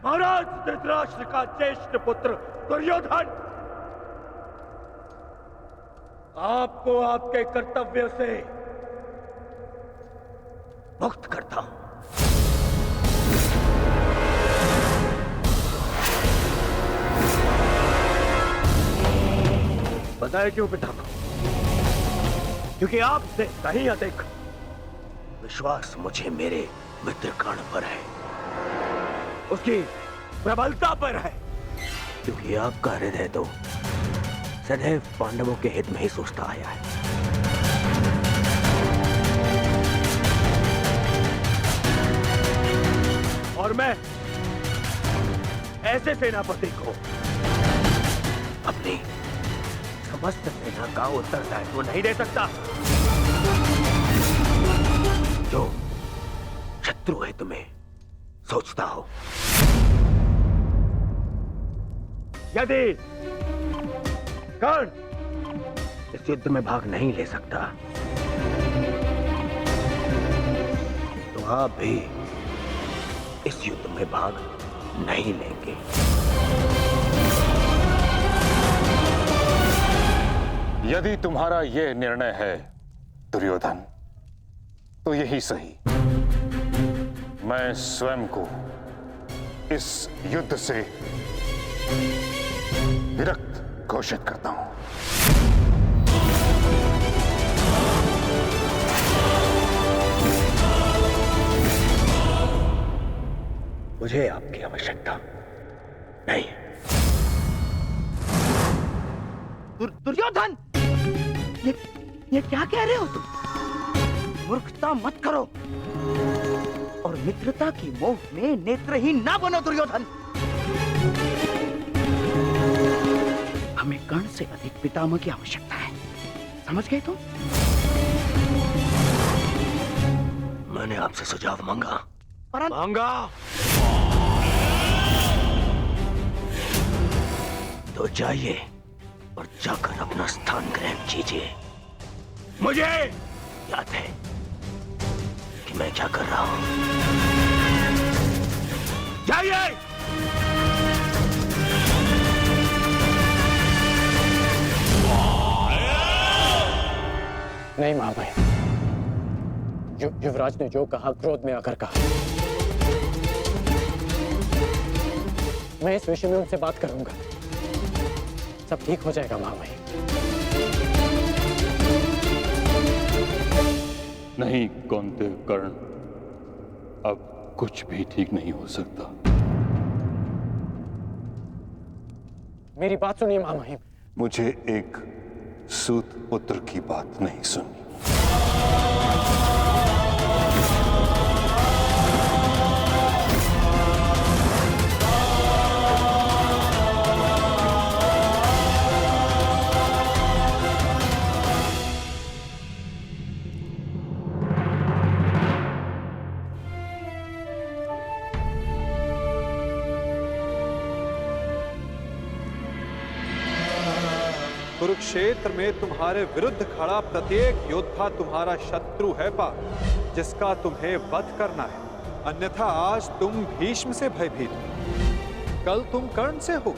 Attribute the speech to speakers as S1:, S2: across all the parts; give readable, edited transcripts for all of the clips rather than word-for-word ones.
S1: महाराज धृतराष्ट्र का ज्येष्ठ पुत्र दुर्योधन, आपको आपके कर्तव्य से मुक्त करता हूं। बताए क्यों पितामह? क्योंकि आपसे कहीं अधिक विश्वास मुझे मेरे मित्र कर्ण पर है, उसकी प्रबलता पर है। क्योंकि आपका हृदय तो सदैव पांडवों के हित में ही सोचता आया है। और मैं ऐसे सेनापति को अपनी समस्त सेना का उत्तरदायित्व नहीं दे सकता जो शत्रु है तुम्हें सोचता हो। यदि कर्ण इस युद्ध में भाग नहीं ले सकता तो आप भी इस युद्ध में भाग नहीं लेंगे।
S2: यदि तुम्हारा यह निर्णय है दुर्योधन, तो यही सही। मैं स्वयं को इस युद्ध से विरक्त घोषित करता हूं।
S1: मुझे आपकी आवश्यकता नहीं।
S3: दुर्योधन, ये क्या कह रहे हो तुम? मूर्खता मत करो और मित्रता की मोह में नेत्रहीन ना बनो दुर्योधन। हमें कर्ण से अधिक पितामह की आवश्यकता है, समझ गए तुम?
S1: मैंने आपसे सुझाव मांगा।
S3: मांगा
S1: तो जाइए और जाकर अपना स्थान ग्रहण कीजिए। मुझे याद है कि मैं क्या कर रहा हूं। जाइए।
S4: नहीं महाभाई, युवराज ने जो कहा क्रोध में आकर कहा। मैं इस विषय में उनसे बात करूंगा, सब ठीक हो जाएगा महाभाई।
S2: नहीं कौन्तेय कर्ण, अब कुछ भी ठीक नहीं हो सकता।
S4: मेरी बात सुनिए महामहिम।
S2: मुझे एक सूत पुत्र की बात नहीं सुननी।
S5: कुरुक्षेत्र में तुम्हारे विरुद्ध खड़ा प्रत्येक योद्धा तुम्हारा शत्रु है पार्थ, जिसका तुम्हें वध करना है। अन्यथा आज तुम भीष्म से भयभीत हो, कल तुम कर्ण से हो,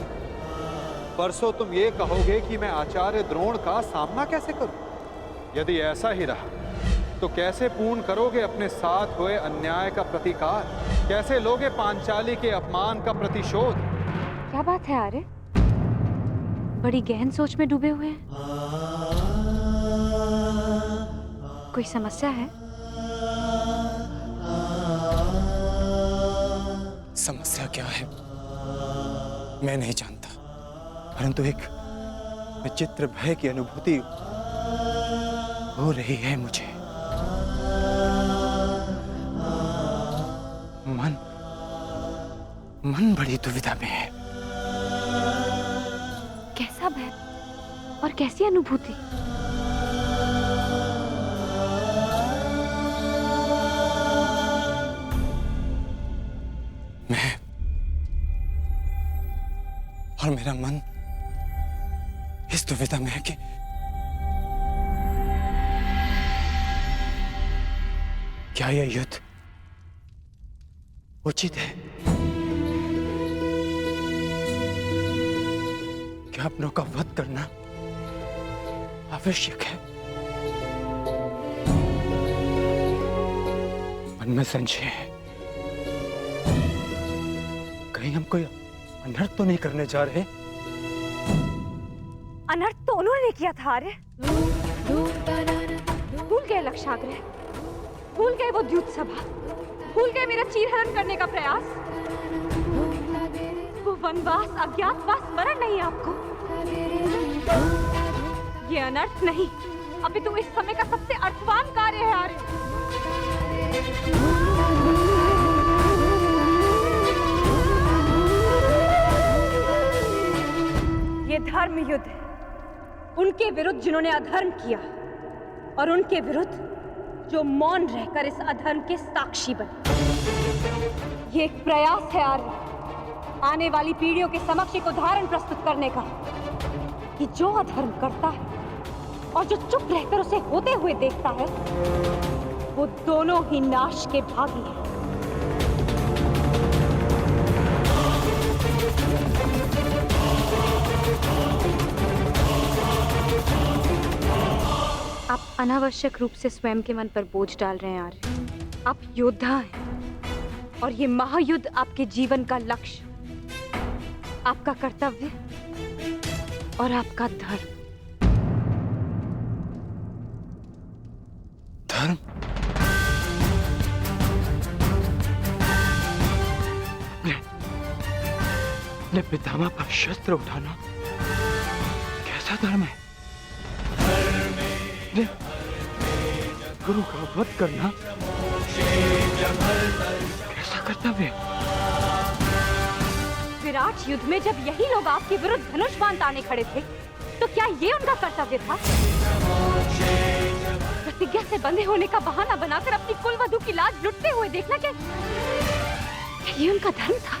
S5: परसों तुम ये कहोगे कि मैं आचार्य द्रोण का सामना कैसे करूं। यदि ऐसा ही रहा तो कैसे पूर्ण करोगे अपने साथ हुए अन्याय का प्रतिकार? कैसे लोगे पांचाली के अपमान का प्रतिशोध?
S6: क्या बात है आर्य, बड़ी गहन सोच में डूबे हुए हैं। कोई समस्या है?
S4: समस्या क्या है मैं नहीं जानता, परंतु एक विचित्र भय की अनुभूति हो रही है मुझे। मन बड़ी दुविधा में है।
S6: कैसा भय और कैसी अनुभूति?
S4: मैं और मेरा मन इस दुविधा में है कि क्या यह युद्ध उचित है अपनों का वध करना आवश्यक है। मन में संशय है, कहीं हम कोई अनर्थ तो नहीं करने जा रहे?
S6: अनर्थ तो उन्होंने किया था आर्य। भूल गए लक्षाग्रह, भूल गए वो द्यूत सभा, भूल गए मेरा चीरहरण करने का प्रयास। वो वनवास, अज्ञातवास स्मरण नहीं आपको? ये अनर्थ नहीं, अभी तो इस समय का सबसे अर्थवान कार्य है आर्य। ये धर्म युद्ध है, उनके विरुद्ध जिन्होंने अधर्म किया और उनके विरुद्ध जो मौन रहकर इस अधर्म के साक्षी बने। ये एक प्रयास है आर्य, आने वाली पीढ़ियों के समक्ष एक उदाहरण प्रस्तुत करने का कि जो अधर्म करता है और जो चुप रहकर उसे होते हुए देखता है, वो दोनों ही नाश के भागी हैं। आप अनावश्यक रूप से स्वयं के मन पर बोझ डाल रहे हैं आर्य। आप योद्धा हैं और ये महायुद्ध आपके जीवन का लक्ष्य, आपका कर्तव्य और आपका धर्म।
S4: धर्म? अपने पितामह पर शस्त्र उठाना कैसा धर्म है? गुरु का वध करना कैसा कर्तव्य?
S6: विराट युद्ध में जब यही लोग आपके विरुद्ध धनुष बाण ताने खड़े थे, तो क्या ये उनका कर्तव्य था? प्रतिज्ञा से बंधे होने का बहाना बनाकर अपनी कुलवधू की लाज लुटते हुए देखना, क्या ये उनका धर्म था?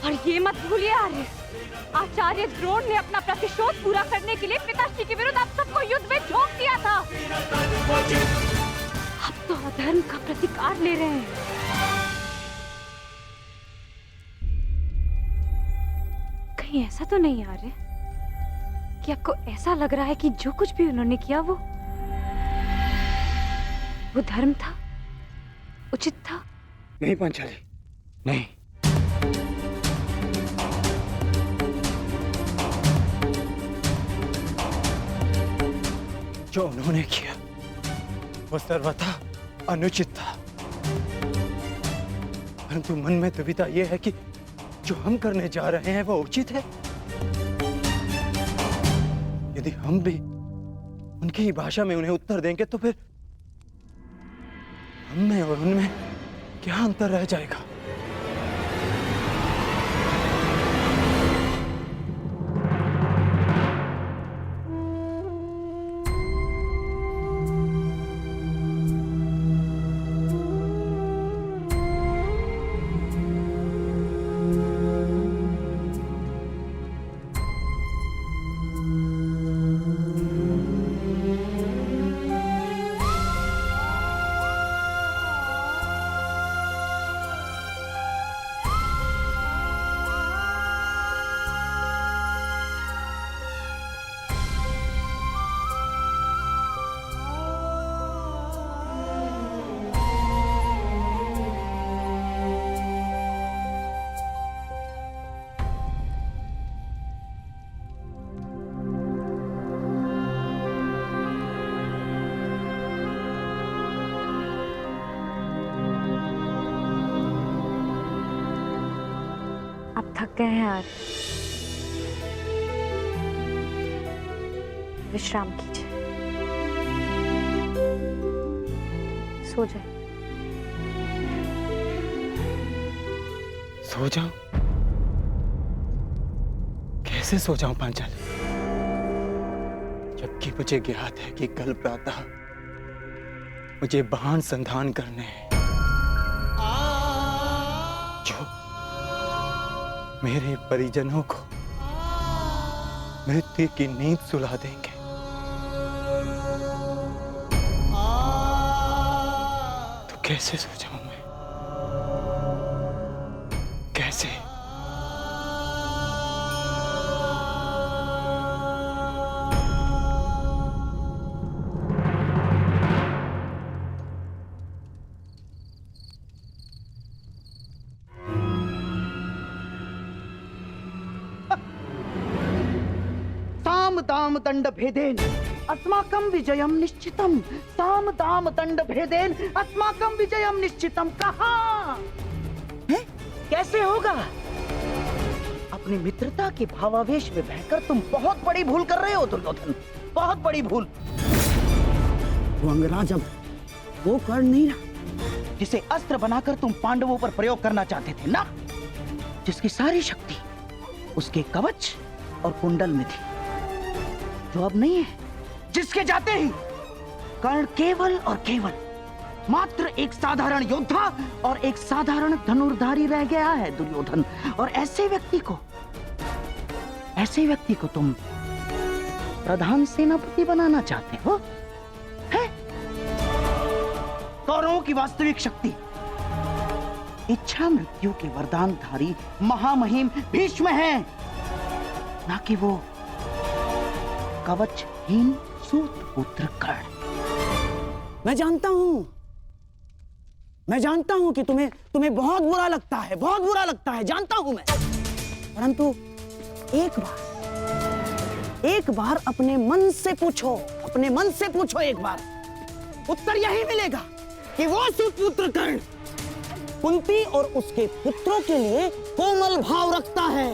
S6: और ये मत भूलिए आर्य, आचार्य द्रोण ने अपना प्रतिशोध पूरा करने के लिए पिताश्री के विरुद्ध आप सबको युद्ध में झोंक दिया था। अब तो अधर्म का प्रतिकार ले रहे हैं। कहीं ऐसा तो नहीं आ रहे कि आपको ऐसा लग रहा है कि जो कुछ भी उन्होंने किया वो धर्म था, उचित था?
S4: नहीं पांचाली, नहीं। जो उन्होंने किया वो सर्वथा अनुचित था, परंतु मन में दुविधा यह है कि जो हम करने जा रहे हैं वो उचित है। यदि हम भी उनकी ही भाषा में उन्हें उत्तर देंगे तो फिर हम में और उनमें क्या अंतर रह जाएगा?
S6: थक गए हैं यार, विश्राम कीजिए, सो जाए।
S4: सो जाऊं? कैसे सो जाऊं पांचाली, जबकि मुझे ज्ञात है कि कल प्रातः मुझे बाण संधान करने हैं जो मेरे परिजनों को मृत्यु की नींद सुला देंगे। तो कैसे सो जाऊं मैं? कैसे?
S3: दाम दंड भेदेन अस्माकं विजयम निश्चितम। साम दाम दंड भेदेन अस्माकं विजयम निश्चितम। कहाँ है? कैसे होगा? अपनी मित्रता के भावावेश में बहकर तुम बहुत बड़ी भूल कर रहे हो दुर्योधन, बहुत बड़ी भूल। वो अंगराज अब वो कर्ण नहीं रहा जिसे अस्त्र बनाकर तुम पांडवों पर प्रयोग करना चाहते थे ना, जिसकी सारी शक्ति उसके कवच और कुंडल में थी, जो अब नहीं है, जिसके जाते ही कर्ण केवल और केवल मात्र एक साधारण योद्धा और एक साधारण धनुर्धारी रह गया है दुर्योधन। और ऐसे व्यक्ति को तुम प्रधान सेनापति बनाना चाहते हो? है? कौरवों की वास्तविक शक्ति इच्छा मृत्यु के वरदानधारी महामहिम भीष्म है, ना कि वो कवचहीन सूत पुत्र कर्ण।
S7: मैं जानता हूं कि तुम्हें बहुत बुरा लगता है, बहुत बुरा लगता है, जानता हूं मैं। परंतु एक बार अपने मन से पूछो एक बार, उत्तर यही मिलेगा कि वो सुपुत्र कर्ण कुंती और उसके पुत्रों के लिए कोमल भाव रखता है,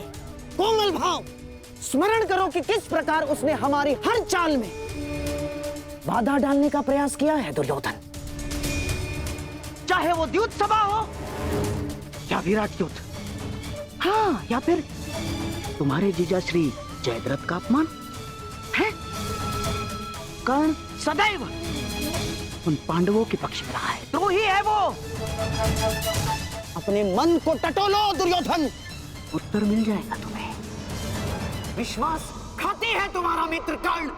S7: कोमल भाव। स्मरण करो कि किस प्रकार उसने हमारी हर चाल में बाधा डालने का प्रयास किया है दुर्योधन।
S3: चाहे वो द्युत सभा हो या विराट युद्ध, हाँ, या फिर तुम्हारे जीजा श्री जयद्रथ का अपमान है। कर्ण सदैव उन पांडवों के पक्ष में रहा है, द्रोही है वो।
S7: अपने मन को टटोलो दुर्योधन,
S3: उत्तर मिल जाएगा तुम्हें।
S7: विश्वासघाती है तुम्हारा मित्र कर्ण,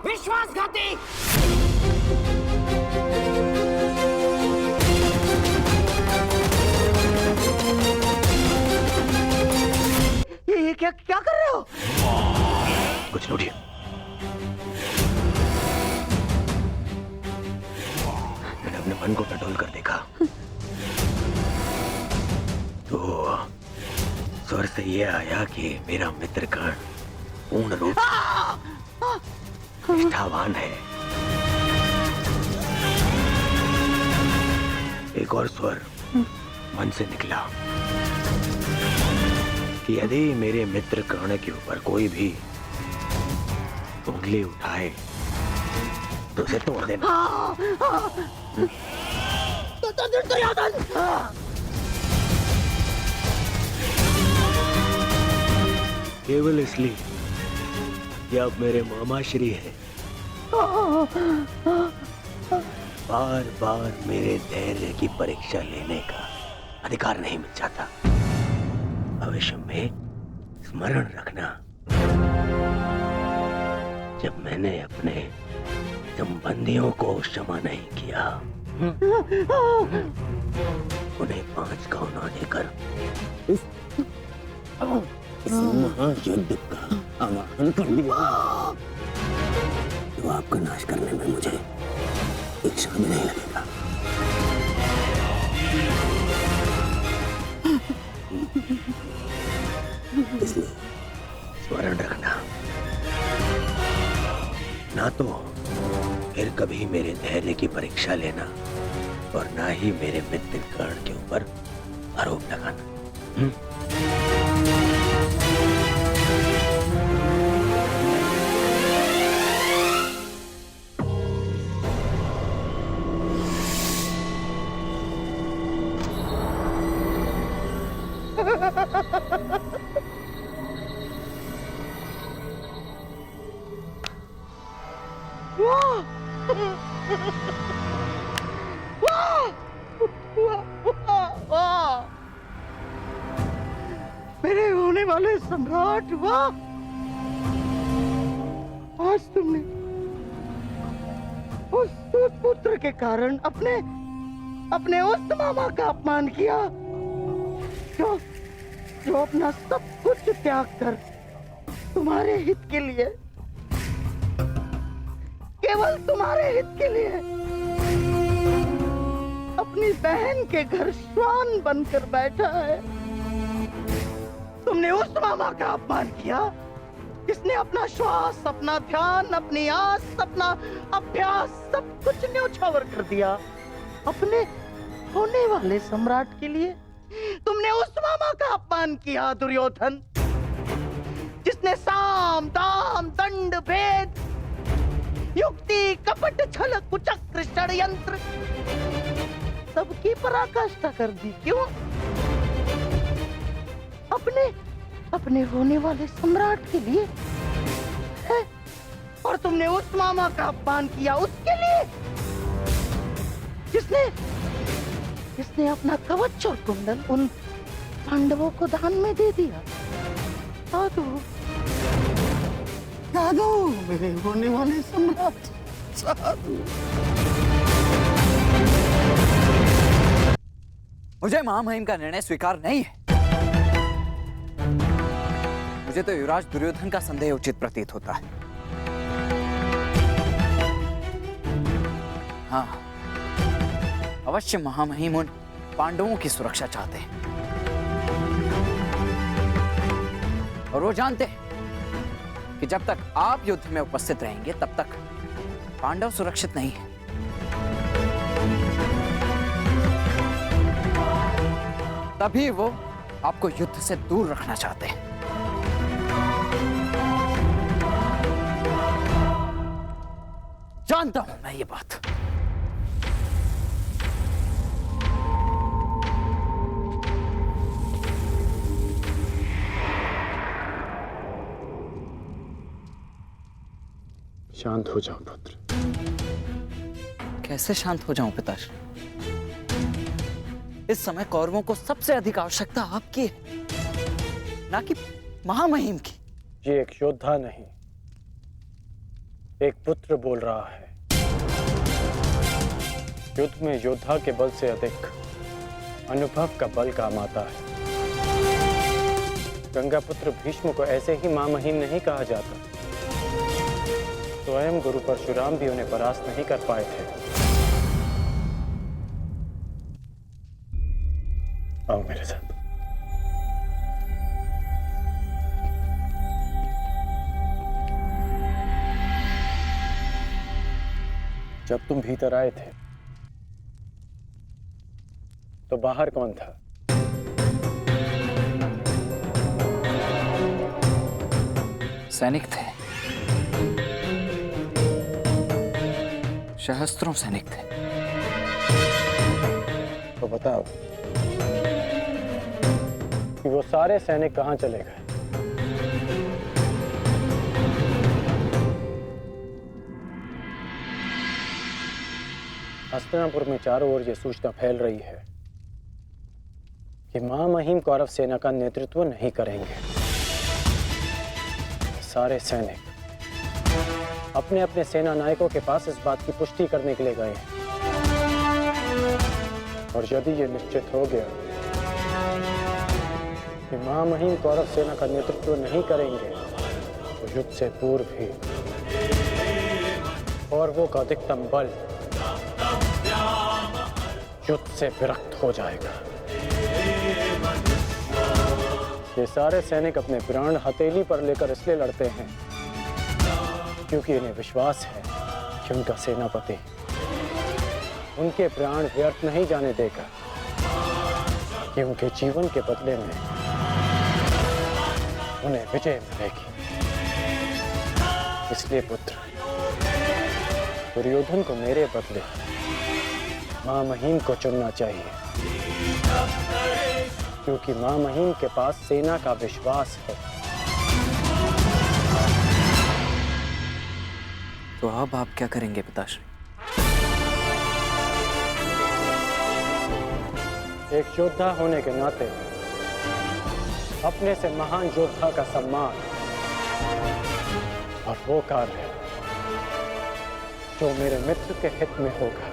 S7: विश्वासघाती।
S3: ये क्या कर रहे हो?
S1: कुछ लूटिए। मैंने अपने मन को टटोल कर देखा तो स्वर से ये आया कि मेरा मित्र कर्ण पूर्ण रूप निष्ठावान है। एक और स्वर मन से निकला कि यदि मेरे मित्र कर्ण के ऊपर कोई भी उंगली उठाए तो उसे तोड़ देना। केवल इसलिए कि आप मेरे मामा श्री हैं। बार बार मेरे धैर्य की परीक्षा लेने का अधिकार नहीं मिल जाता। भविष्य में स्मरण रखना, जब मैंने अपने संबंधियों को क्षमा नहीं किया, उन्हें 5 गांव ना देकर इस महायुद्ध का आह्वान कर दिया, तो आपका नाश करने में मुझे एक क्षण भी नहीं लगेगा। इसलिए स्मरण रखना, ना तो फिर कभी मेरे धैर्य की परीक्षा लेना और ना ही मेरे मित्र कर्ण के ऊपर आरोप लगाना।
S3: मेरे होने वाले सम्राट, वाह! आज तुमने उस पुत्र के कारण अपने उस मामा का अपमान किया जो अपना सब कुछ त्याग कर तुम्हारे हित के लिए, केवल तुम्हारे हित के लिए अपनी बहन के घर श्वान बनकर बैठा है। तुमने उस मामा का अपमान किया जिसने अपना श्वास, अपना ध्यान, अपनी आस, अपना अभ्यास सब कुछ न्योछावर कर दिया अपने होने वाले सम्राट के लिए। तुमने उस मामा का अपमान किया दुर्योधन, जिसने साम दाम दंड भेद युक्ति कपट छल कुचक्र षड्यंत्र सबकी पराकाष्ठा कर दी। क्यों? अपने होने वाले सम्राट के लिए है? और तुमने उस मामा का अपमान किया उसके लिए जिसने अपना कवच और कुंडल उन पांडवों को दान में दे दिया। साधु साधु, मेरे होने वाले सम्राट साधु।
S8: मुझे महामहिम का निर्णय स्वीकार नहीं है। मुझे तो युवराज दुर्योधन का संदेह उचित प्रतीत होता है। हाँ, अवश्य महामहिम उन पांडवों की सुरक्षा चाहते हैं और वो जानते हैं कि जब तक आप युद्ध में उपस्थित रहेंगे तब तक पांडव सुरक्षित नहीं है। तभी वो आपको युद्ध से दूर रखना चाहते हैं। जानता हूं मैं ये बात।
S4: शांत हो जाओ पुत्र।
S8: कैसे शांत हो जाऊं पिताश्री? इस समय कौरवों को सबसे अधिक आवश्यकता आपकी है, ना कि महामहिम की।
S4: ये एक योद्धा नहीं, एक पुत्र बोल रहा है। युद्ध में योद्धा के बल से अधिक अनुभव का बल काम आता है। गंगा पुत्र भीष्म को ऐसे ही महामहिम नहीं कहा जाता। स्वयं गुरु परशुराम भी उन्हें परास्त नहीं कर पाए थे। आओ मेरे साथ। जब तुम भीतर आए थे तो बाहर कौन था?
S8: सैनिक थे, सहस्त्रों सैनिक थे।
S4: तो बताओ कि वो सारे सैनिक कहां चले गए? हस्तिनापुर में चारों ओर यह सूचना फैल रही है कि महामहिम कौरव सेना का नेतृत्व नहीं करेंगे। सारे सैनिक अपने अपने सेना नायकों के पास इस बात की पुष्टि करने के लिए गए हैं। और यदि यह निश्चित हो गया कि महामहिम कौरव सेना का नेतृत्व नहीं करेंगे तो युद्ध से पूर्व ही कौरवों का अधिकतम बल युद्ध से विरक्त हो जाएगा। ये सारे सैनिक अपने प्राण हथेली पर लेकर इसलिए लड़ते हैं क्योंकि इन्हें विश्वास है कि उनका सेनापति उनके प्राण व्यर्थ नहीं जाने देगा, कि उनके जीवन के बदले में उन्हें विजय मिलेगी। इसलिए पुत्र, दुर्योधन को मेरे बदले महामहिम को चुनना चाहिए, क्योंकि महामहिम के पास सेना का विश्वास है।
S8: तो अब आप क्या करेंगे पिताश्री?
S4: एक योद्धा होने के नाते अपने से महान योद्धा का सम्मान और वो कार्य जो मेरे मित्र के हित में होगा।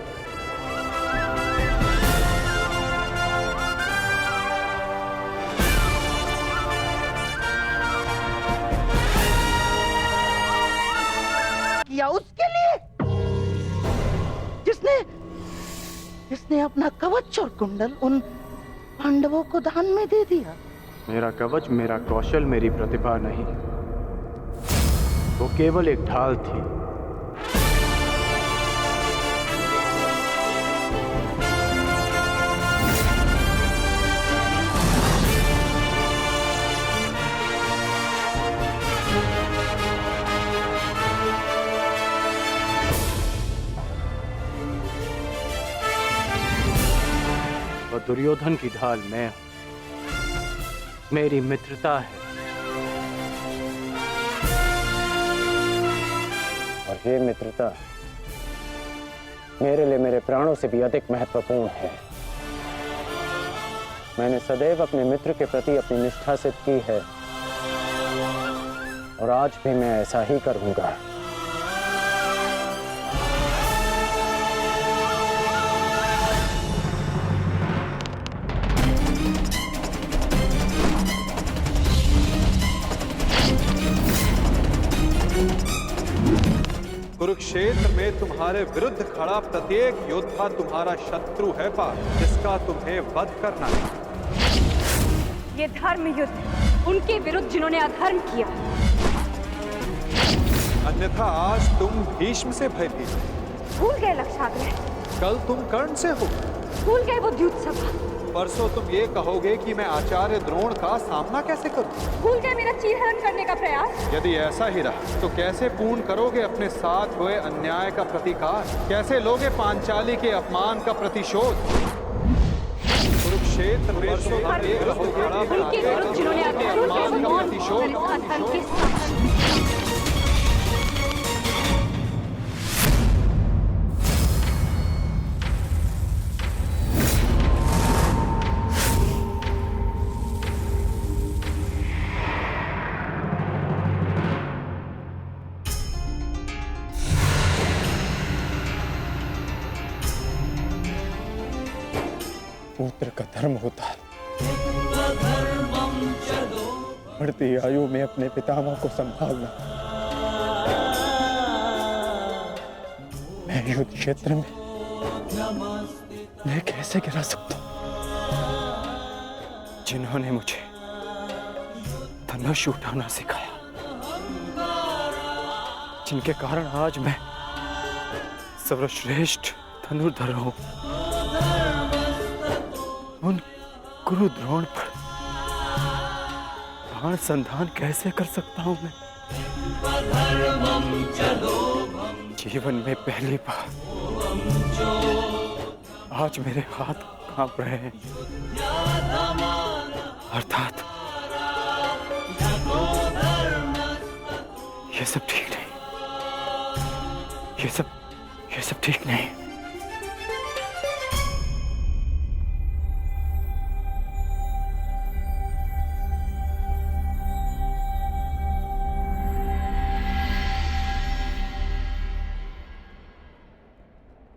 S3: किया उसके लिए जिसने अपना कवच और कुंडल उन पांडवों को दान में दे दिया।
S4: मेरा कवच, मेरा कौशल, मेरी प्रतिभा नहीं, वो केवल एक ढाल थी। और दुर्योधन की ढाल मैं हूं। मेरी मित्रता है, और ये मित्रता मेरे लिए मेरे प्राणों से भी अधिक महत्वपूर्ण है। मैंने सदैव अपने मित्र के प्रति अपनी निष्ठा सिद्ध की है, और आज भी मैं ऐसा ही करूंगा।
S5: कुरुक्षेत्र में तुम्हारे विरुद्ध खड़ा प्रत्येक योद्धा तुम्हारा शत्रु है पार्थ, जिसका तुम्हें वध करना है।
S6: ये धर्म युद्ध उनके विरुद्ध जिन्होंने अधर्म किया।
S5: अन्यथा आज तुम भीष्म से भयभीत हो।
S6: भूल गए लक्षाग्रह,
S5: कल तुम कर्ण से हो।
S6: भूल गए वो द्यूत सभा।
S5: परसों तुम ये कहोगे कि मैं आचार्य द्रोण का सामना कैसे करूं।
S6: भूल गए मेरा चीरहरण करने का प्रयास।
S5: यदि ऐसा ही रहा तो कैसे पूर्ण करोगे अपने साथ हुए अन्याय का प्रतिकार? कैसे लोगे पांचाली के अपमान का प्रतिशोध? कुरुक्षेत्र में
S6: उनके विरुद्ध जिन्होंने अधर्म का प्रतिशोध अधर्म के साक्षी।
S4: पुत्र का धर्म होता है बढ़ती आयु में अपने पितामह को संभालना। मैं युद्ध क्षेत्र में मैं कैसे गिरा सकता हूं? जिन्होंने मुझे धनुष उठाना सिखाया, जिनके कारण आज मैं सर्वश्रेष्ठ धनुर्धर हूं, उन गुरु द्रोण पर बाण संधान कैसे कर सकता हूं मैं? जीवन में पहली बार आज मेरे हाथ कांप रहे हैं, अर्थात ये सब ठीक नहीं, ये सब ठीक नहीं।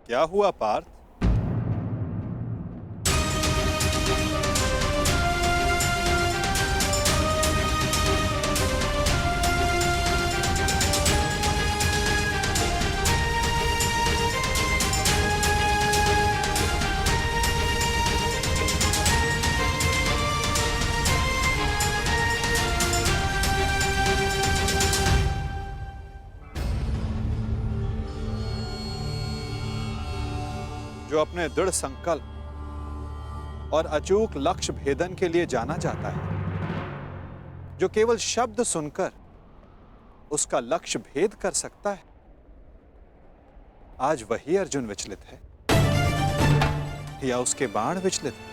S5: क्या हुआ पार्थ? जो अपने दृढ़ संकल्प और अचूक लक्ष्य भेदन के लिए जाना जाता है, जो केवल शब्द सुनकर उसका लक्ष्य भेद कर सकता है, आज वही अर्जुन विचलित है या उसके बाण विचलित है?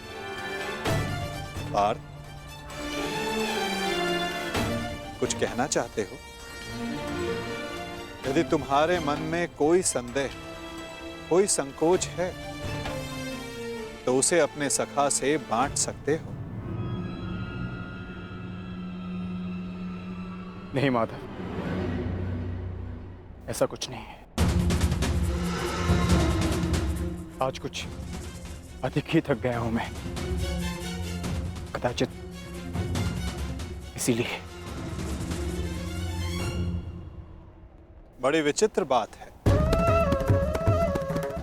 S5: पार्थ, कुछ कहना चाहते हो? यदि तुम्हारे मन में कोई संदेह, कोई संकोच है तो उसे अपने सखा से बांट सकते हो।
S4: नहीं माधव, ऐसा कुछ नहीं है। आज कुछ अधिक ही थक गया हूं मैं, कदाचित इसीलिए।
S5: बड़ी विचित्र बात है,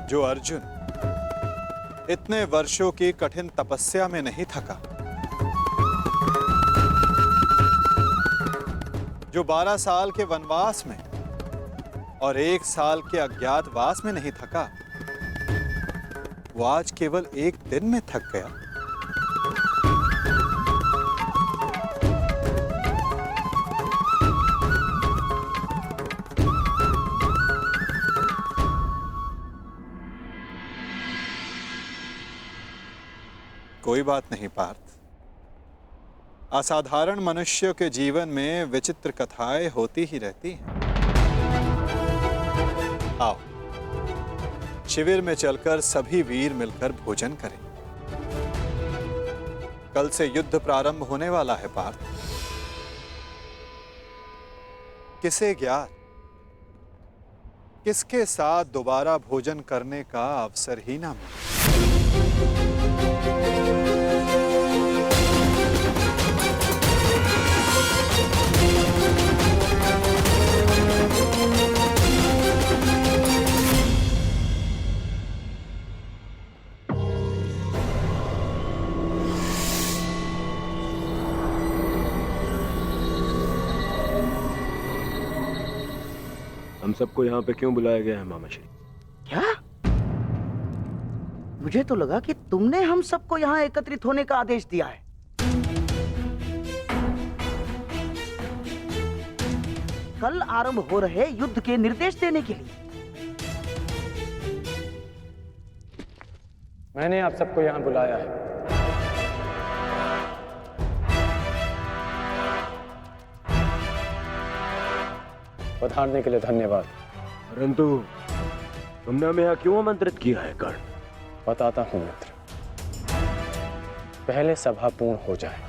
S5: जो अर्जुन इतने वर्षों की कठिन तपस्या में नहीं थका, जो 12 साल के वनवास में और 1 साल के अज्ञातवास में नहीं थका, वो आज केवल 1 दिन में थक गया। कोई बात नहीं पार्थ, असाधारण मनुष्यों के जीवन में विचित्र कथाएं होती ही रहती हैं। आओ शिविर में चलकर सभी वीर मिलकर भोजन करें। कल से युद्ध प्रारंभ होने वाला है पार्थ। किसे ज्ञात किसके साथ दोबारा भोजन करने का अवसर ही ना मिले।
S1: हम सबको यहाँ पे क्यों बुलाया गया है मामाश्री?
S3: क्या? मुझे तो लगा कि तुमने हम सबको यहाँ एकत्रित होने का आदेश दिया है। कल आरंभ हो रहे युद्ध के निर्देश देने के लिए।
S4: मैंने आप सबको यहाँ बुलाया है। पधारने के लिए धन्यवाद।
S1: परंतु तुमने हमें यहाँ क्यों आमंत्रित किया है कर्ण?
S4: बताता हूं मित्र, पहले सभा पूर्ण हो जाए।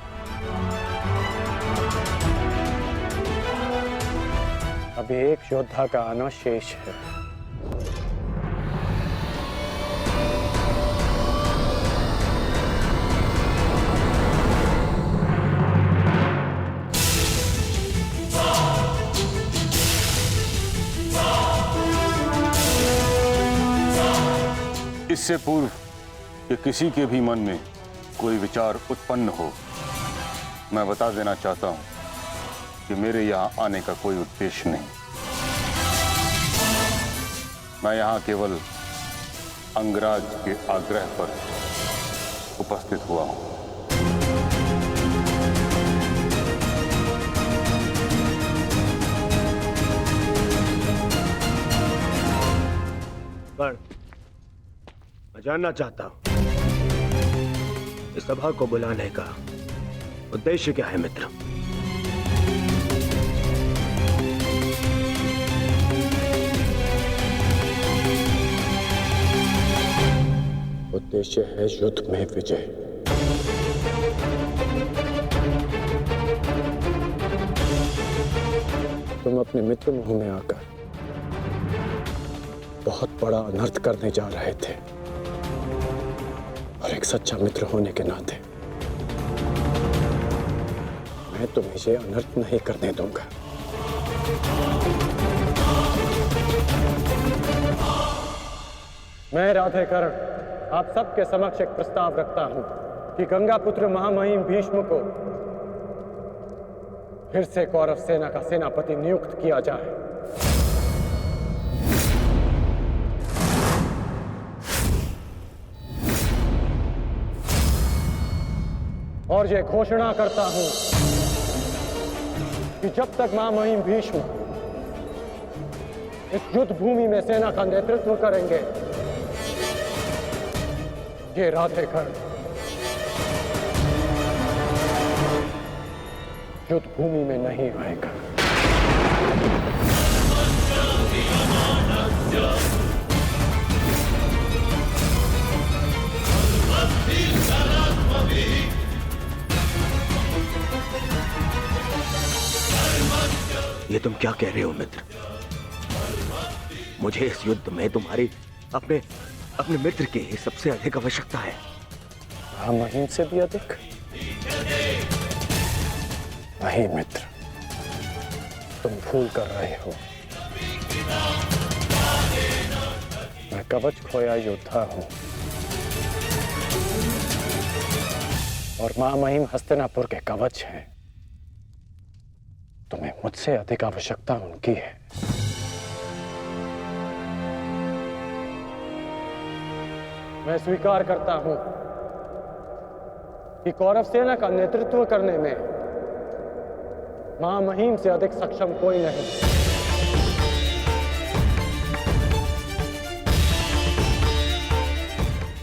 S4: अभी एक योद्धा का आना शेष है।
S2: इससे पूर्व कि किसी के भी मन में कोई विचार उत्पन्न हो, मैं बता देना चाहता हूं कि मेरे यहाँ आने का कोई उद्देश्य नहीं। मैं यहाँ केवल अंगराज के आग्रह पर उपस्थित हुआ हूं।
S1: कर्ण, मैं जानना चाहता हूं इस सभा को बुलाने का उद्देश्य क्या है मित्र?
S4: उद्देश्य है युद्ध में विजय। तुम अपने मित्र मोह में आकर बहुत बड़ा अनर्थ करने जा रहे थे, और एक सच्चा मित्र होने के नाते मैं तुम्हें ये अनर्थ नहीं करने दूंगा। मैं राधेकर्ण आप सबके समक्ष एक प्रस्ताव रखता हूं कि गंगा पुत्र महामहिम भीष्म को फिर से कौरव सेना का सेनापति नियुक्त किया जाए। और ये घोषणा करता हूं कि जब तक महामहिम भीष्म इस युद्ध भूमि में सेना का नेतृत्व करेंगे, ये राधेकर्ण युद्ध भूमि में नहीं आएगा।
S1: ये तुम क्या कह रहे हो मित्र? मुझे इस युद्ध में तुम्हारी अपने मित्र की सबसे अधिक आवश्यकता है।
S4: महामहिम से भी अधिक? नहीं मित्र, तुम भूल कर रहे हो। मैं कवच खोया योद्धा हूं, और महामहिम हस्तिनापुर के कवच हैं। तुम्हें मुझसे अधिक आवश्यकता उनकी है। मैं स्वीकार करता हूं कि कौरव सेना का नेतृत्व करने में महामहिम से अधिक सक्षम कोई नहीं।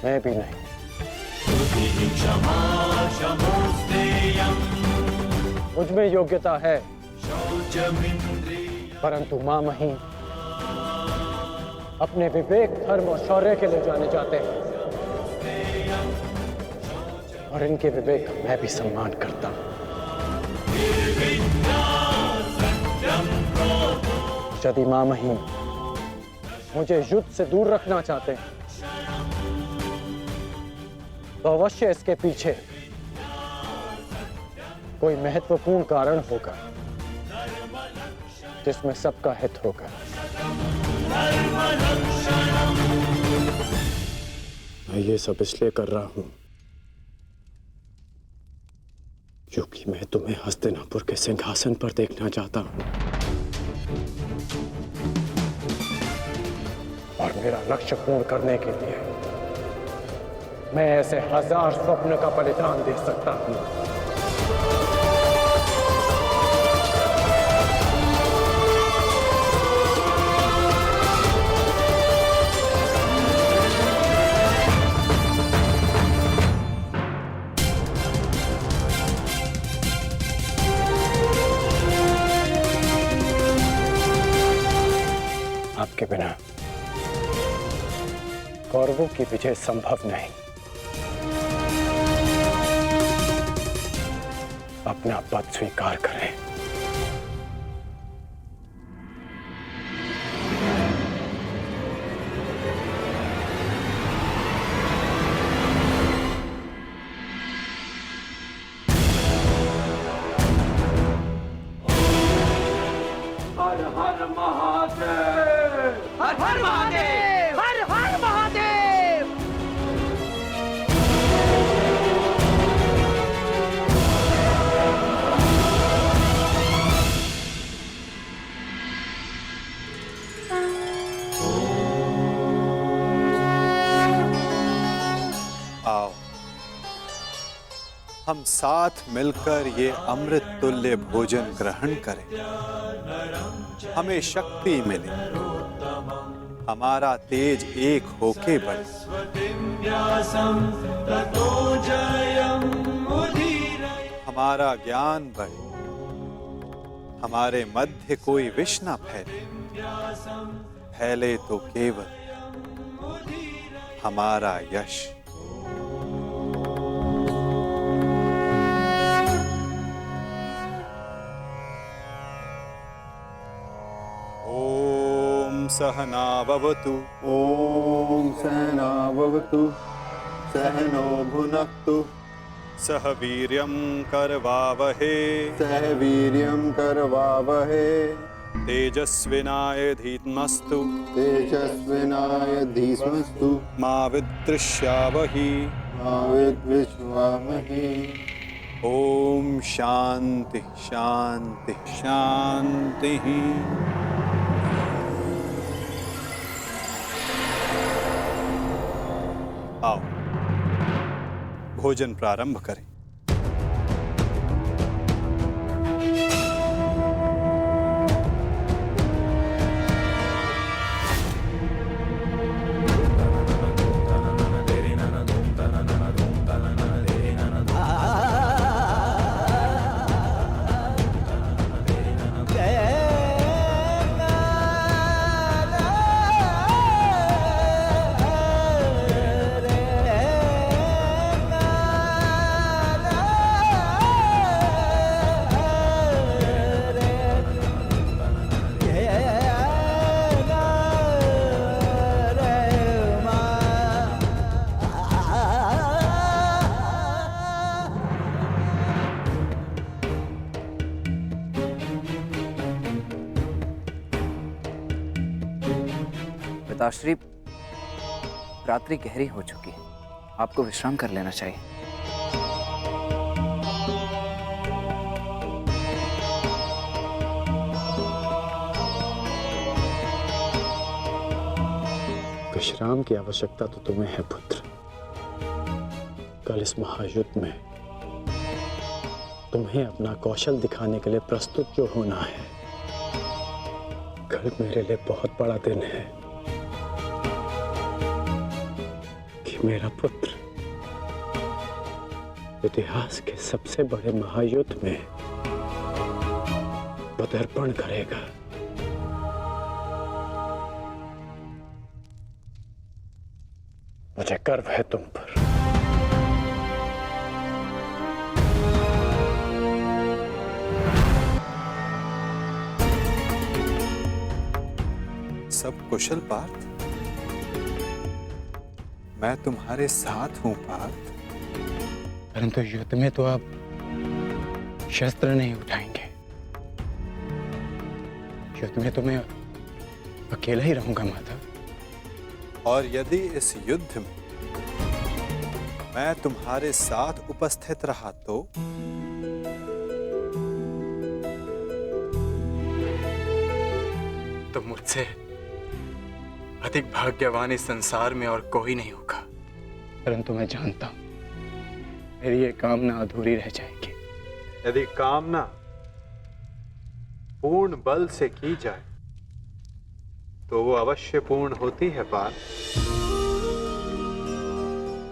S4: मैं भी नहीं। मुझ में योग्यता है, परंतु महामहिम अपने विवेक, धर्म और शौर्य के लिए जाने जाते हैं, और इनके विवेक का मैं भी सम्मान करता हूं। यदि महामहिम मुझे युद्ध से दूर रखना चाहते हैं तो अवश्य इसके पीछे कोई महत्वपूर्ण कारण होगा जिसमें सबका हित होगा। मैं ये सब इसलिए कर रहा हूं क्योंकि मैं तुम्हें हस्तिनापुर के सिंहासन पर देखना चाहता हूं, और मेरा लक्ष्य पूर्ण करने के लिए मैं ऐसे 1000 स्वप्न का बलिदान दे सकता हूं। आपके बिना कौरवों की विजय संभव नहीं। अपना पद स्वीकार करें।
S1: हर हर महादेव, हर हर महादेव, हर हर महादेव।
S5: आओ हम साथ मिलकर ये अमृत तुल्य भोजन ग्रहण करें, हमें शक्ति मिले, हमारा तेज एक होके बढ़े, हमारा ज्ञान बढ़े, हमारे मध्य कोई विष न फैले, फैले तो केवल हमारा यश। सहना भवतु।
S9: ओम सहना भवतु। सहनो भुनक्तु।
S5: सह वीर्यं करवावहे।
S9: सह वीर्यं करवावहे।
S5: तेजस्विनाय धीमस्तु।
S9: तेजस्विनाय धीमस्तु।
S5: मा विद्विषावहि।
S9: मा विद्विषावहि।
S5: ओम शांति शांति शांति। आओ भोजन प्रारंभ करें।
S8: पिताश्री, रात्रि गहरी हो चुकी है, आपको विश्राम कर लेना चाहिए।
S4: विश्राम की आवश्यकता तो तुम्हें है पुत्र। कल इस महायुद्ध में तुम्हें अपना कौशल दिखाने के लिए प्रस्तुत जो होना है। कल मेरे लिए बहुत बड़ा दिन है कि मेरा पुत्र इतिहास के सबसे बड़े महायुद्ध में पदार्पण करेगा। मुझे गर्व है तुम पर।
S5: सब कुशल पार्थ? मैं तुम्हारे साथ हूं पार्थ।
S4: परंतु युद्ध में तो आप शस्त्र नहीं उठाएंगे। युद्ध में तो मैं अकेला ही रहूंगा माधव।
S5: और यदि इस युद्ध में मैं तुम्हारे साथ उपस्थित रहा तो?
S4: तो मुझसे अधिक भाग्यवान इस संसार में और कोई नहीं होगा। परंतु मैं जानता हूं मेरी ये कामना अधूरी रह जाएगी।
S5: यदि कामना पूर्ण बल से की जाए तो वो अवश्य पूर्ण होती है पार्थ।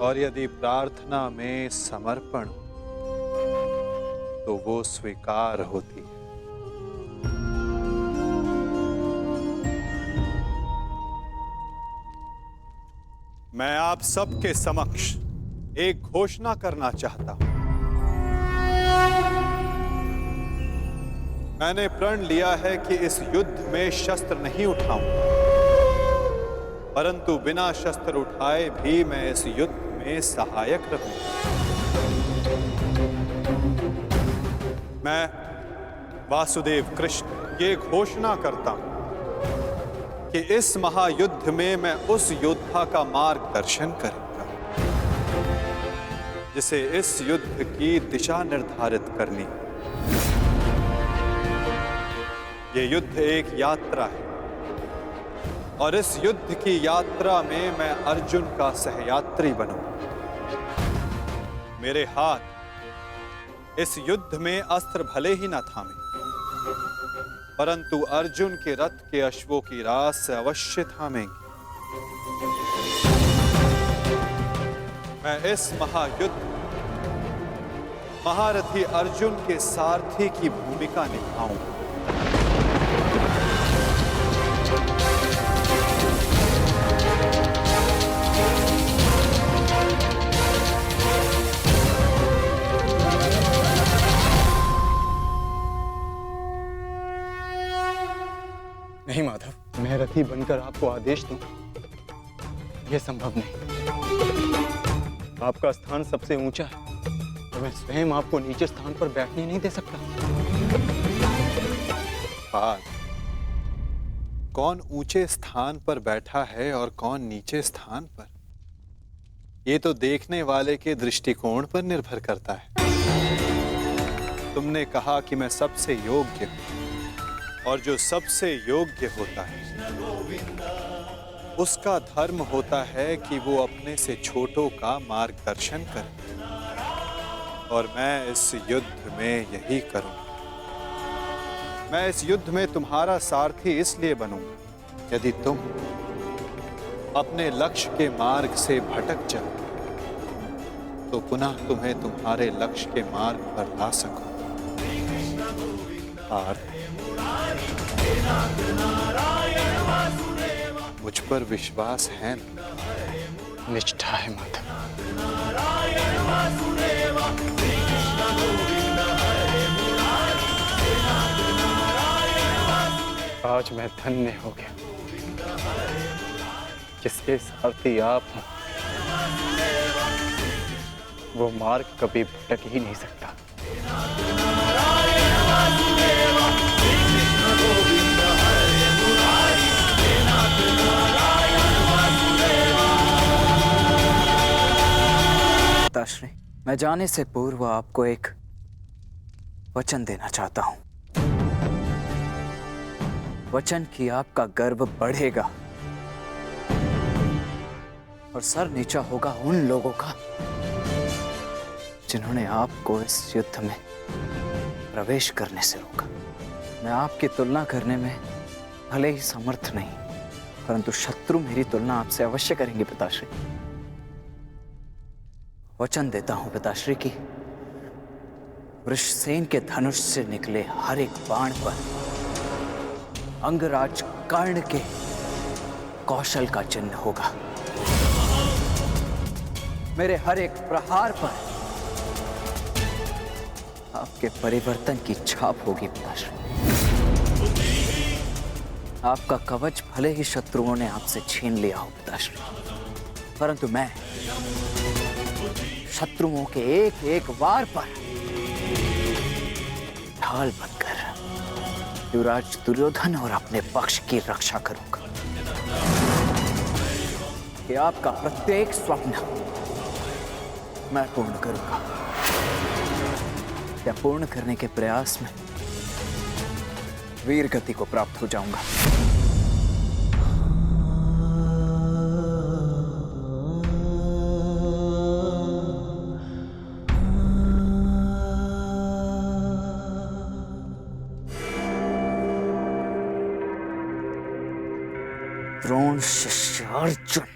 S5: और यदि प्रार्थना में समर्पण तो वो स्वीकार होती है। मैं आप सबके समक्ष एक घोषणा करना चाहता हूं। मैंने प्रण लिया है कि इस युद्ध में शस्त्र नहीं उठाऊंगा, परंतु बिना शस्त्र उठाए भी मैं इस युद्ध में सहायक रहूंगा। मैं वासुदेव कृष्ण ये घोषणा करता हूं कि इस महायुद्ध में मैं उस योद्धा का मार्गदर्शन करूंगा जिसे इस युद्ध की दिशा निर्धारित करनी है। ये युद्ध एक यात्रा है और इस युद्ध की यात्रा में मैं अर्जुन का सहयात्री बनूंगा। मेरे हाथ इस युद्ध में अस्त्र भले ही न थामे, परंतु अर्जुन के रथ के अश्वों की रास से अवश्य थामेंगे। मैं इस महायुद्ध महारथी अर्जुन के सारथी की भूमिका निभाऊंगा।
S4: नहीं माधव, मैं रथी बनकर आपको आदेश दूं, यह संभव नहीं। आपका स्थान सबसे ऊंचा है, तो मैं स्वयं आपको नीचे स्थान पर बैठने नहीं दे सकता।
S5: कौन ऊंचे स्थान पर बैठा है और कौन नीचे स्थान पर, ये तो देखने वाले के दृष्टिकोण पर निर्भर करता है। तुमने कहा कि मैं सबसे योग्य हूं, और जो सबसे योग्य होता है उसका धर्म होता है कि वो अपने से छोटों का मार्गदर्शन करे, और मैं इस युद्ध में यही करूंगा। मैं इस युद्ध में तुम्हारा सारथी इसलिए बनूंगा यदि तुम अपने लक्ष्य के मार्ग से भटक जाओ तो पुनः तुम्हें तुम्हारे लक्ष्य के मार्ग पर ला सकूं। मुझ पर विश्वास है ना?
S4: निष्ठा है माधव। आज मैं धन्य हो गया जिसके सारथी आप हैं। वो मार्ग कभी भटक ही नहीं सकता।
S8: पिताश्री, मैं जाने से पूर्व आपको एक वचन देना चाहता हूं। वचन कि आपका गर्व बढ़ेगा और सर नीचा होगा उन लोगों का जिन्होंने आपको इस युद्ध में प्रवेश करने से रोका। मैं आपकी तुलना करने में भले ही समर्थ नहीं, परंतु शत्रु मेरी तुलना आपसे अवश्य करेंगे पिताश्री। वचन देता हूं पिताश्री की वृषसेन के धनुष से निकले हर एक बाण पर अंगराज कर्ण के कौशल का चिन्ह होगा। मेरे हर एक प्रहार पर आपके परिवर्तन की छाप होगी पिताश्री। आपका कवच भले ही शत्रुओं ने आपसे छीन लिया हो पिताश्री, परंतु मैं शत्रुओं के एक एक वार पर ढाल बनकर युवराज दुर्योधन और अपने पक्ष की रक्षा करूंगा कि आपका प्रत्येक स्वप्न मैं पूर्ण करूंगा। या पूर्ण करने के प्रयास में वीर गति को प्राप्त हो जाऊंगा। द्रोण शिष्य अर्जुन,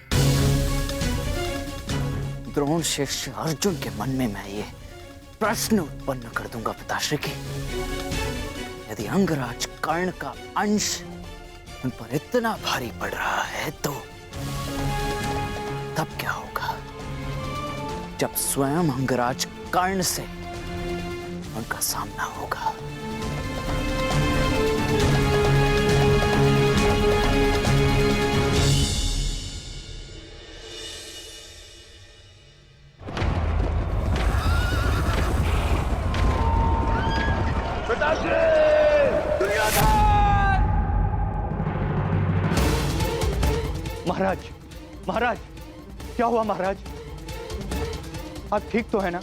S8: द्रोण शिष्य अर्जुन के मन में मैं ये प्रश्न उत्पन्न कर दूंगा पिताश्री की, यदि अंगराज कर्ण का अंश उन पर इतना भारी पड़ रहा है तो तब क्या होगा जब स्वयं अंगराज कर्ण से उनका सामना होगा।
S10: महाराज, महाराज, क्या हुआ महाराज? आप ठीक तो है ना?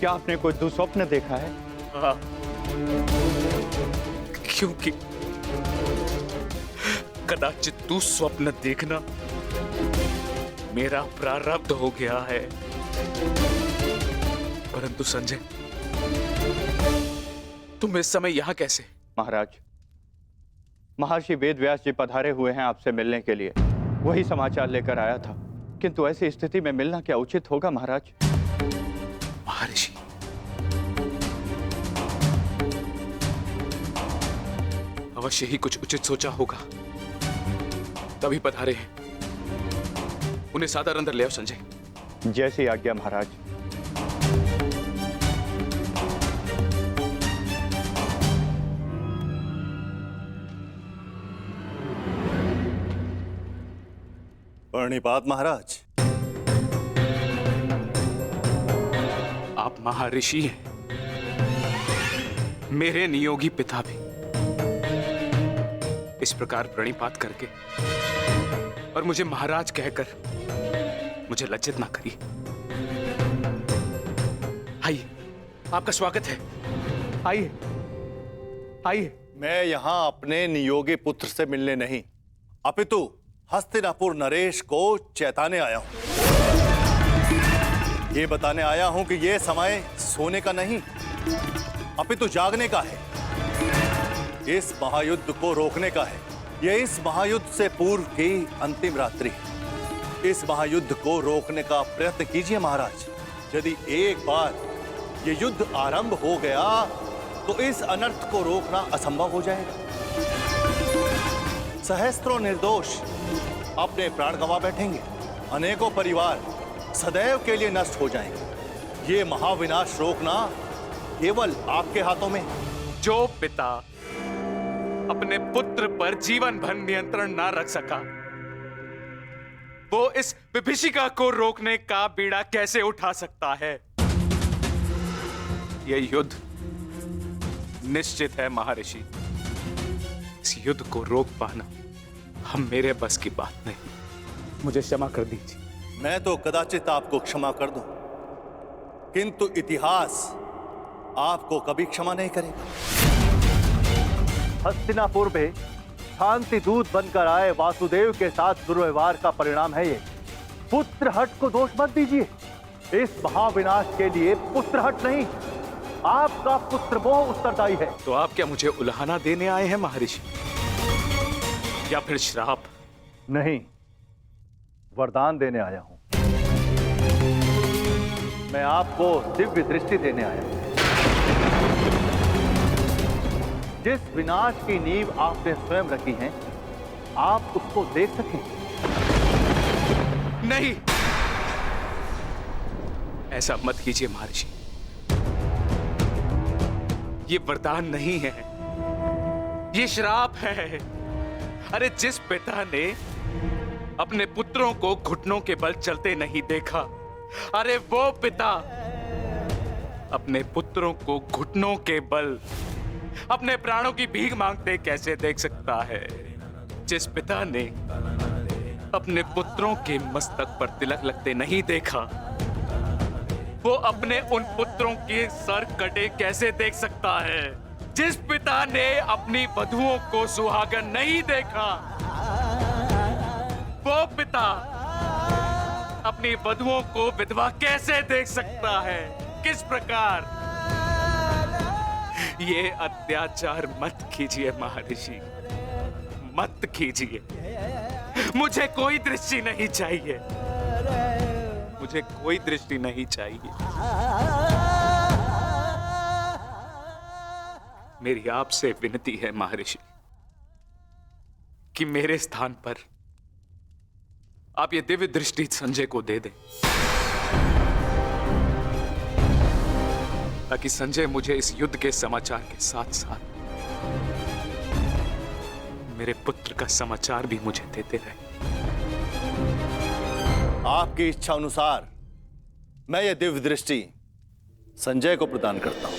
S10: क्या आपने कोई दुस्वप्न देखा है?
S11: हाँ, क्योंकि कदाचित दुस्वप्न देखना मेरा प्रारब्ध हो गया है। परंतु संजय, तुम इस समय यहां कैसे?
S10: महाराज, महर्षि वेदव्यास जी पधारे हुए हैं आपसे मिलने के लिए, वही समाचार लेकर आया था। किंतु ऐसी स्थिति में मिलना क्या उचित होगा महाराज?
S11: महर्षि, अवश्य ही कुछ उचित सोचा होगा, तभी पधारे हैं। उन्हें सादर अंदर ले आओ संजय।
S10: जैसी आज्ञा महाराज।
S12: प्रणिपात महाराज।
S11: आप महर्षि हैं, मेरे नियोगी पिता भी। इस प्रकार प्रणिपात करके और मुझे महाराज कहकर मुझे लज्जित ना करिए। आइए, आपका स्वागत है।
S10: आइए, आइए।
S12: मैं यहां अपने नियोगी पुत्र से मिलने नहीं, अपितु हस्तिनापुर नरेश को चेताने आया हूं। ये बताने आया हूं कि ये समय सोने का नहीं, अपितु जागने का है। इस महायुद्ध को रोकने का है। ये इस महायुद्ध से पूर्व की अंतिम रात्रि है। इस महायुद्ध को रोकने का प्रयत्न कीजिए महाराज। यदि एक बार ये युद्ध आरंभ हो गया तो इस अनर्थ को रोकना असंभव हो जाएगा। सहस्त्रों निर्दोष अपने प्राण गंवा बैठेंगे, अनेकों परिवार सदैव के लिए नष्ट हो जाएंगे। ये महाविनाश रोकना केवल आपके हाथों में।
S11: जो पिता अपने पुत्र पर जीवन भर नियंत्रण ना रख सका, वो इस विभीषिका को रोकने का बीड़ा कैसे उठा सकता है? यह युद्ध निश्चित है महर्षि। इस युद्ध को रोक पाना हम मेरे बस की बात नहीं।
S10: मुझे क्षमा कर दीजिए।
S12: मैं तो कदाचित आपको क्षमा कर दूं, किंतु इतिहास आपको कभी क्षमा नहीं करेगा।
S13: हस्तिनापुर में शांति दूत बनकर आए वासुदेव के साथ दुर्व्यवहार का परिणाम है ये।
S12: पुत्रहट को दोष मत दीजिए। इस महाविनाश के लिए पुत्रहट नहीं, आपका पुत्रमोह उत्तरदायी है।
S11: तो आप क्या मुझे उल्हाना देने आए हैं महर्षि, या फिर श्राप?
S12: नहीं, वरदान देने आया हूं। मैं आपको दिव्य दृष्टि देने आया हूं। जिस विनाश की नींव आपने स्वयं रखी है, आप उसको देख सकें।
S11: नहीं, ऐसा मत कीजिए महर्षि। ये वरदान नहीं है, ये श्राप है। अरे जिस पिता ने अपने पुत्रों को घुटनों के बल चलते नहीं देखा, अरे वो पिता अपने पुत्रों को घुटनों के बल अपने प्राणों की भीख मांगते कैसे देख सकता है? जिस पिता ने अपने पुत्रों के मस्तक पर तिलक लगते नहीं देखा, वो अपने उन पुत्रों के सर कटे कैसे देख सकता है? जिस पिता ने अपनी वधुओं को सुहागन नहीं देखा, वो पिता अपनी वधुओं को विधवा कैसे देख सकता है? किस प्रकार? ये अत्याचार मत कीजिए महर्षि, मत कीजिए। मुझे कोई दृष्टि नहीं चाहिए, मुझे कोई दृष्टि नहीं चाहिए। मेरी आपसे विनती है महर्षि कि मेरे स्थान पर आप ये दिव्य दृष्टि संजय को दे दें, ताकि संजय मुझे इस युद्ध के समाचार के साथ साथ मेरे पुत्र का समाचार भी मुझे देते रहे।
S12: आपकी इच्छा अनुसार मैं ये दिव्य दृष्टि संजय को प्रदान करता हूं।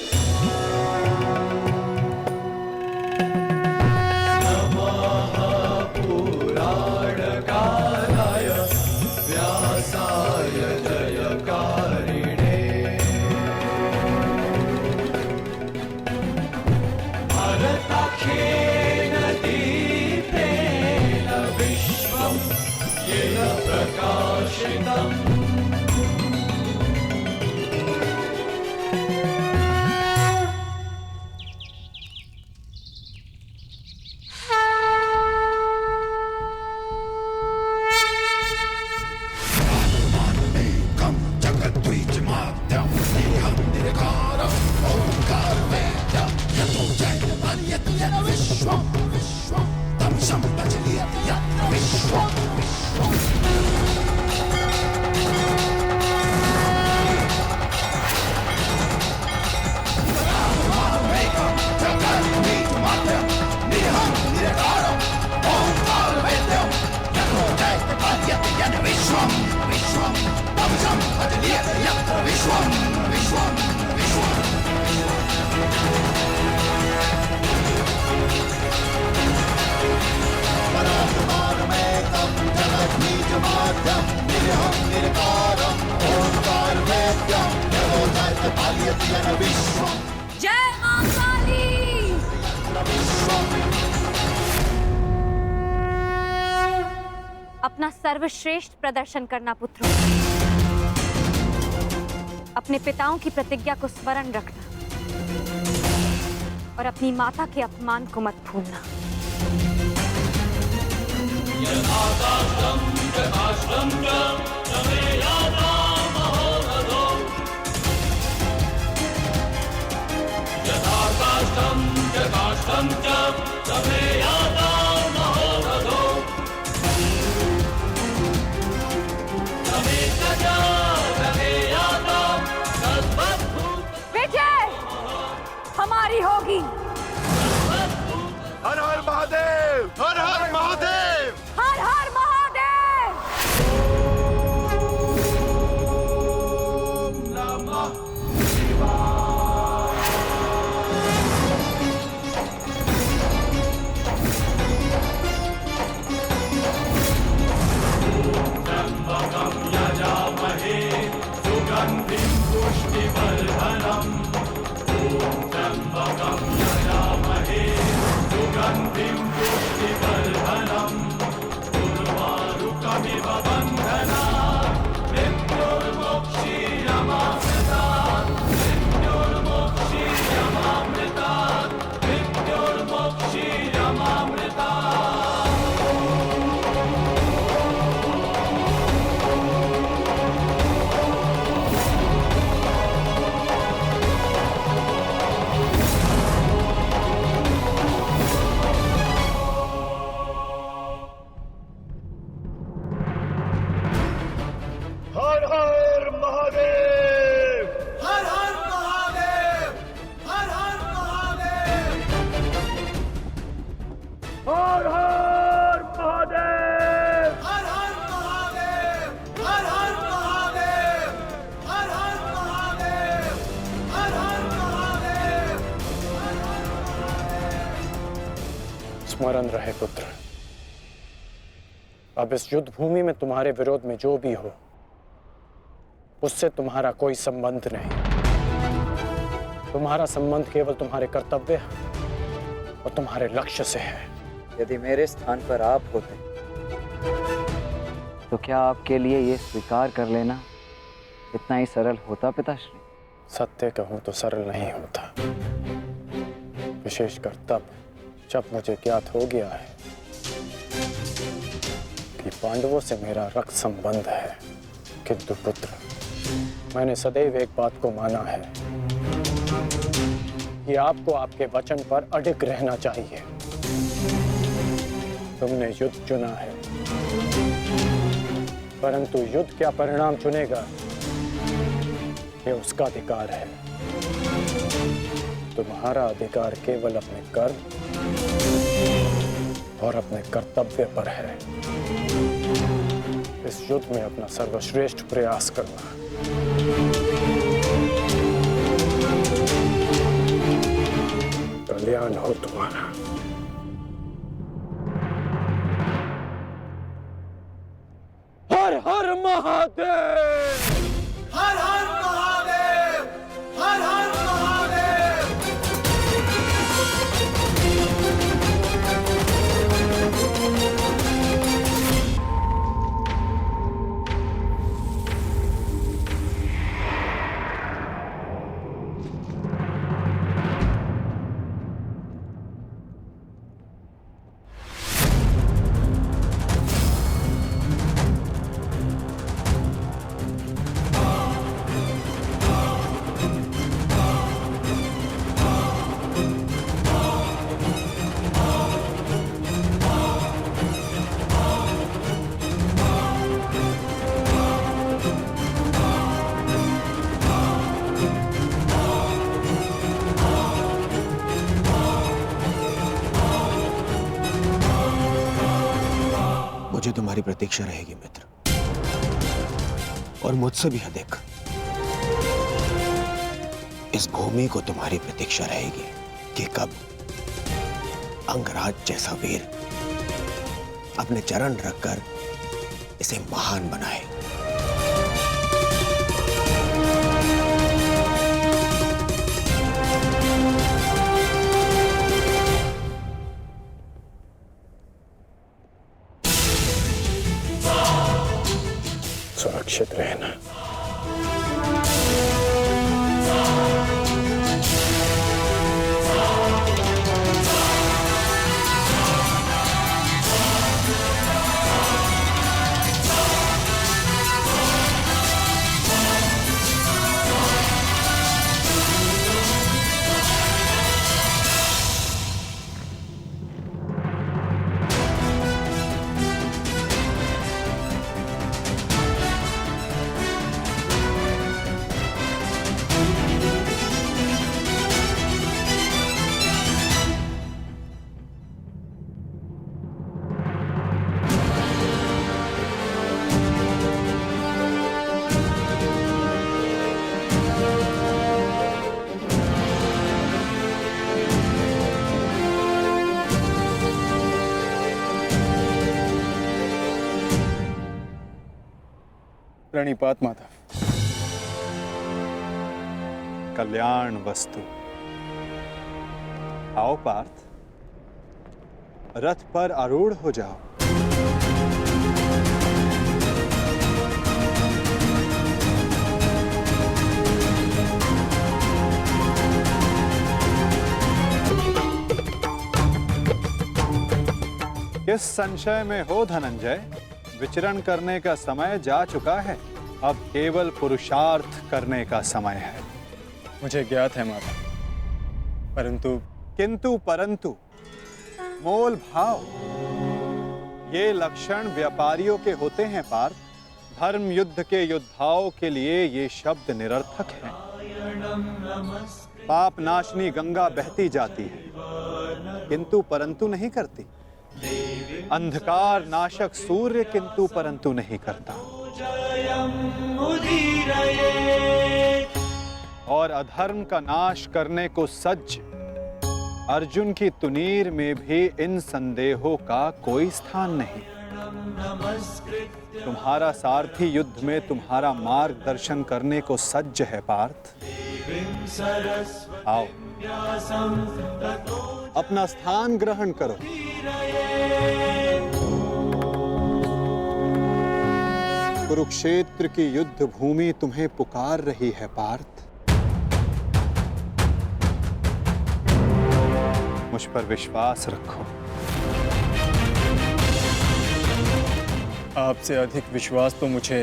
S6: जय मां काली। अपना सर्वश्रेष्ठ प्रदर्शन करना पुत्रों, अपने पिताओं की प्रतिज्ञा को स्मरण रखना और अपनी माता के अपमान को मत भूलना। विजय हमारी होगी।
S1: हर हर महादेव, हर हर महादेव,
S6: हर हर महादेव।
S4: स्मरण रहे पुत्र, अब इस युद्ध भूमि में तुम्हारे विरोध में जो भी हो, उससे तुम्हारा कोई संबंध नहीं। तुम्हारा संबंध केवल तुम्हारे कर्तव्य और तुम्हारे लक्ष्य से है।
S8: यदि मेरे स्थान पर आप होते तो क्या आपके लिए ये स्वीकार कर लेना इतना ही सरल होता पिताश्री?
S4: सत्य कहूं तो सरल नहीं होता, विशेषकर तब जब मुझे ज्ञात हो गया है कि पांडवों से मेरा रक्त संबंध है। किंतु पुत्र, मैंने सदैव एक बात को माना है कि आपको आपके वचन पर अडिग रहना चाहिए। तुमने युद्ध चुना है, परंतु युद्ध क्या परिणाम चुनेगा ये उसका अधिकार है। तुम्हारा अधिकार केवल अपने कर्म और अपने कर्तव्य पर है। इस युद्ध में अपना सर्वश्रेष्ठ प्रयास करना। कल्याण हो तुम्हारा। हर हर महादेव!
S13: हर हर महादेव! हर हर महादेव!
S1: मुझे तुम्हारी प्रतीक्षा रहेगी मित्र, और मुझसे भी अधिक इस भूमि को तुम्हारी प्रतीक्षा रहेगी कि कब अंगराज जैसा वीर अपने चरण रखकर इसे महान बनाए।
S4: सुरक्षित रहना।
S5: प्रणिपात माता। कल्याण वस्तु। आओ पार्थ, रथ पर आरूढ़ हो जाओ। किस संशय में हो धनंजय? विचरण करने का समय जा चुका है, अब केवल पुरुषार्थ करने का समय है।
S4: मुझे ज्ञात है माता,
S5: किंतु परंतु मोल भाव, ये लक्षण व्यापारियों के होते हैं पार्थ। धर्म युद्ध के योद्धाओं के लिए ये शब्द निरर्थक हैं। पाप नाशनी गंगा बहती जाती है, किंतु परंतु नहीं करती। अंधकार नाशक सूर्य किंतु परंतु नहीं करता। और अधर्म का नाश करने को सज्ज अर्जुन की तुनीर में भी इन संदेहों का कोई स्थान नहीं। तुम्हारा सारथी युद्ध में तुम्हारा मार्गदर्शन करने को सज्ज है पार्थ। आओ, अपना स्थान ग्रहण करो। कुरुक्षेत्र की युद्ध भूमि तुम्हें पुकार रही है पार्थ। मुझ पर विश्वास रखो।
S4: आपसे अधिक विश्वास तो मुझे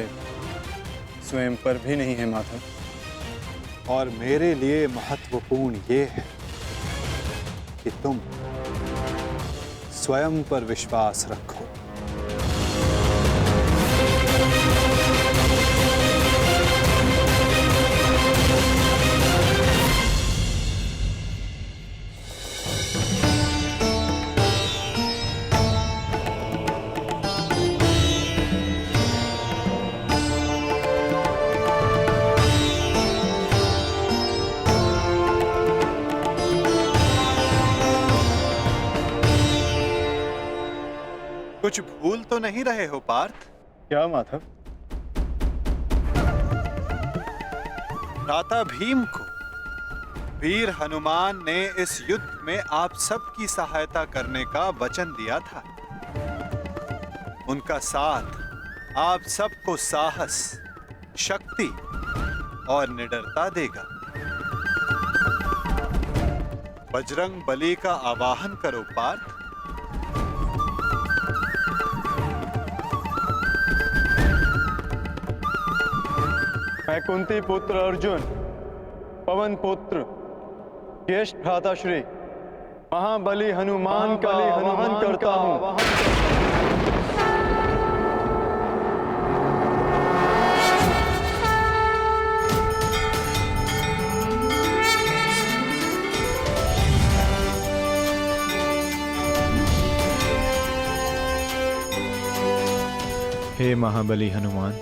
S4: स्वयं पर भी नहीं है माधव।
S5: और मेरे लिए महत्वपूर्ण ये है कि तुम स्वयं पर विश्वास रखो। कुछ भूल तो नहीं रहे हो पार्थ?
S4: क्या माधव?
S5: भ्राता भीम को वीर हनुमान ने इस युद्ध में आप सबकी सहायता करने का वचन दिया था। उनका साथ आप सबको साहस, शक्ति और निडरता देगा। बजरंग बली का आवाहन करो पार्थ।
S4: मैं कुंती पुत्र अर्जुन, पवन पुत्र, ज्येष्ठ भ्राताश्री, महाबली हनुमान का आवाहन करता हूँ।
S14: हे महाबली हनुमान,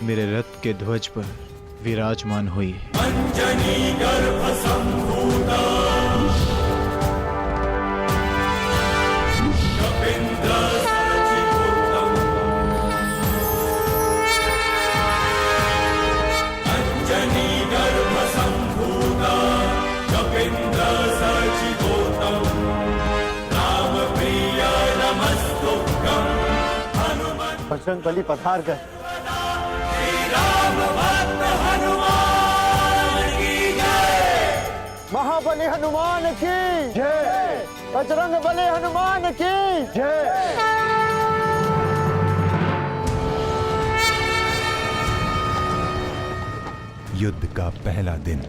S14: मेरे रथ के ध्वज पर विराजमान होइए।
S13: अंजनी गर्भ संभूता कपिंद्र सचिवोत्तम। अंजनी गर्भ संभूता कपिंद्र सचिवोत्तम। राम प्रिय नमस्तुभ्यं हनुमत।
S9: बजरंग बली पधार गए। महाबली हनुमान की जय। बजरंग बली हनुमान की जय।
S15: युद्ध का पहला दिन